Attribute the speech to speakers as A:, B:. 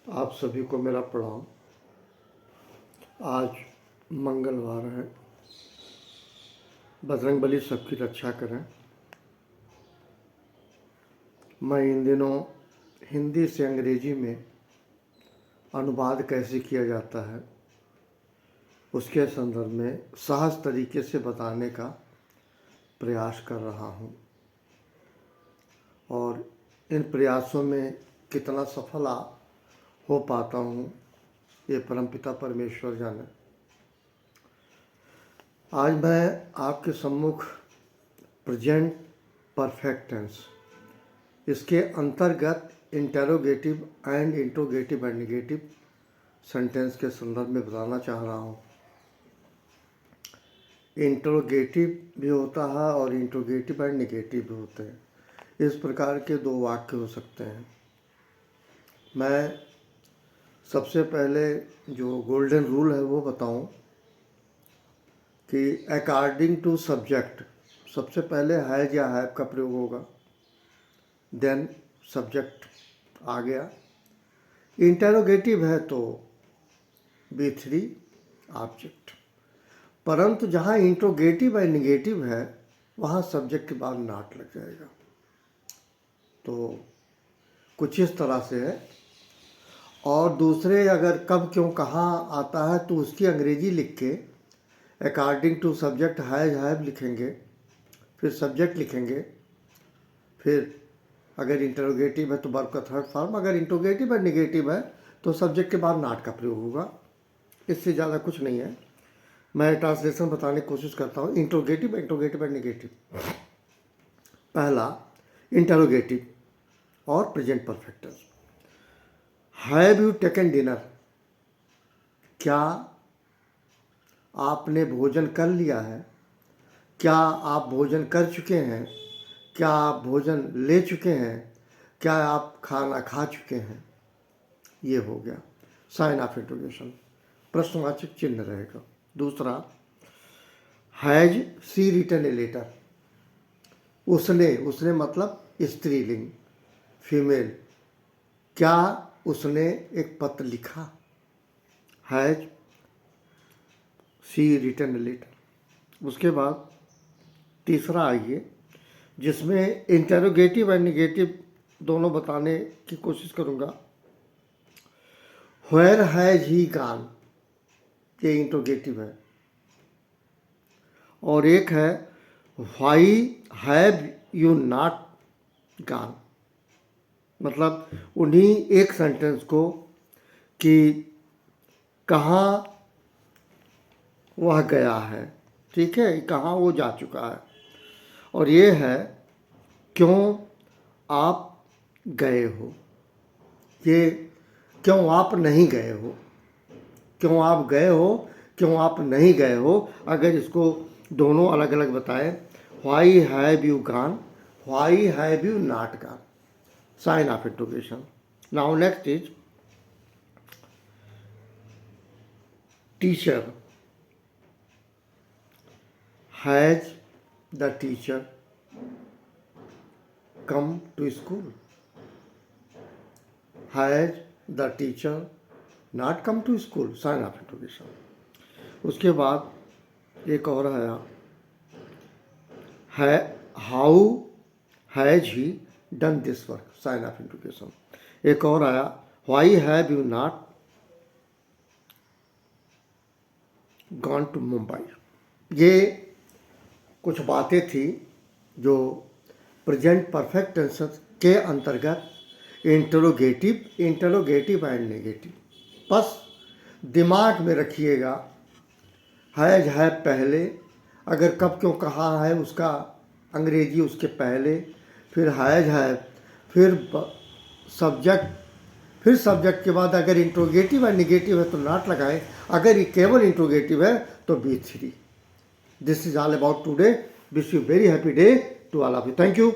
A: आप सभी को मेरा प्रणाम। आज मंगलवार है। बजरंगबली सबकी रक्षा करें। मैं इन दिनों हिंदी से अंग्रेजी में अनुवाद कैसे किया जाता है उसके संदर्भ में सहज तरीके से बताने का प्रयास कर रहा हूँ, और इन प्रयासों में कितना सफल हो पाता हूँ ये परमपिता परमेश्वर जाने। आज मैं आपके सम्मुख प्रेजेंट परफेक्ट टेंस, इसके अंतर्गत interrogative and interrogative and negative sentence के संदर्भ में बताना चाह रहा हूँ। इंट्रोगेटिव भी होता है और इंट्रोगेटिव एंड नेगेटिव भी होते हैं। इस प्रकार के दो वाक्य हो सकते हैं। मैं सबसे पहले जो गोल्डन रूल है वो बताऊं कि अकॉर्डिंग टू सब्जेक्ट सबसे पहले हैज या हैव का प्रयोग होगा, देन सब्जेक्ट आ गया। इंटेरोगेटिव है तो B3 ऑब्जेक्ट, परंतु जहाँ इंट्रोगेटिव है निगेटिव है वहाँ सब्जेक्ट के बाद नॉट लग जाएगा। तो कुछ इस तरह से है। और दूसरे अगर कब क्यों कहाँ आता है तो उसकी अंग्रेजी लिख के according to subject has have लिखेंगे, फिर सब्जेक्ट लिखेंगे, फिर अगर इंटरोगेटिव है तो वर्ब का थर्ड फॉर्म, अगर इंट्रोगेटिव है निगेटिव है तो सब्जेक्ट के बाद नॉट का प्रयोग होगा। इससे ज़्यादा कुछ नहीं है। मैं ट्रांसलेशन बताने की कोशिश करता हूँ। Interrogative and negative. पहला इंटरोगेटिव और present perfect tense. Have you taken dinner, क्या आपने भोजन कर लिया है, क्या आप भोजन कर चुके हैं, क्या आप भोजन ले चुके हैं, क्या आप खाना खा चुके हैं। ये हो गया साइन ऑफ इंट्रोगेशन, प्रश्नवाचक चिन्ह रहेगा। दूसरा, has she written a letter, उसने मतलब स्त्रीलिंग फीमेल, क्या उसने एक पत्र लिखा। Has she written a letter. उसके बाद तीसरा आइए जिसमें इंटेरोगेटिव एंड निगेटिव दोनों बताने की कोशिश करूँगा। व्हेयर हैज ही गॉन, ये इंट्रोगेटिव है। और एक है why have you not gone, मतलब उन्हीं एक सेंटेंस को कि कहाँ वह गया है, ठीक है, कहाँ वो जा चुका है। और ये है क्यों आप गए हो, ये क्यों आप नहीं गए हो, क्यों आप गए हो, क्यों आप नहीं गए हो। अगर इसको दोनों अलग अलग बताएं, why have you gone, why have you not gone, sign of interrogation. Now next is teacher. Has the teacher come to school, has the teacher not come to school, sign of interrogation। उसके बाद एक और आया है how has he done this work, sign of interrogation. एक और आया why have you not gone to Mumbai. ये कुछ बातें थी जो प्रेजेंट परफेक्ट टेंस के अंतर्गत इंटरोगेटिव एंड नेगेटिव। बस दिमाग में रखिएगा, हैज है पहले, अगर कब क्यों कहाँ है उसका अंग्रेजी उसके पहले, फिर हैज है, फिर सब्जेक्ट, फिर सब्जेक्ट के बाद अगर इंट्रोगेटिव एंड नेगेटिव है तो नॉट लगाएं, अगर ये केवल इंट्रोगेटिव है तो B3। This is all about today. Wish you very happy day to all of you. Thank you.